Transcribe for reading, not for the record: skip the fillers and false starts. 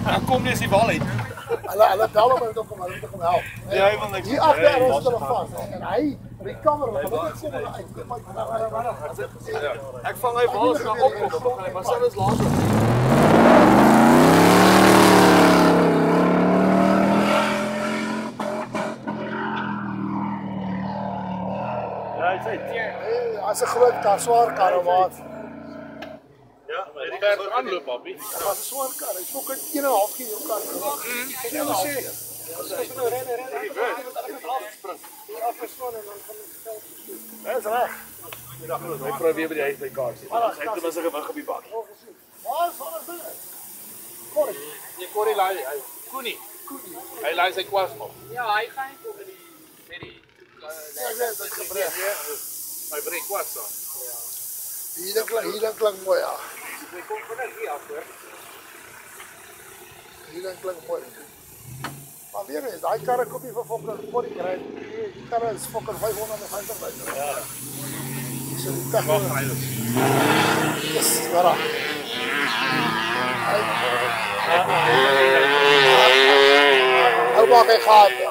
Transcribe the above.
Dan kom jy as die wal uit. Hulle bel hom en hulle kom help. Nee, hy wil niks. Hier agter is hulle vas en hy recover hulle. Wat sê hulle uit? Ek vang hy wal as gaan opkom, maar sal ons later. As 'n groot kar, swaar karre. Ja, die ver aanloop, papie. Dit was 'n swaar kar. Hy fok 1,5 keer jou kar. Ek wil sê, as jy nou ren, afgeslaan en dan van die veld. Dis reg. Ek probeer weer by die huis by kaart sien. Ek het ten minste gewig op die bak. Waar is dit? Corrie. Nee, Corrie laai, hy Koenie. Hy laai sy kwas nog. Ja, hy gaan nie met die Dit gebreek. Hy breek kwas dan. Hier klink mooi, ja. Hy kom vinnig hier af, hoor. Hier klink mooi. Maar weer eens, daai karre kom nie vir fokker Corrie kry. Die karre is fokker 550.000. Ja. So die kar Wag, hy is. Dis waar. Hou maar hy gaan.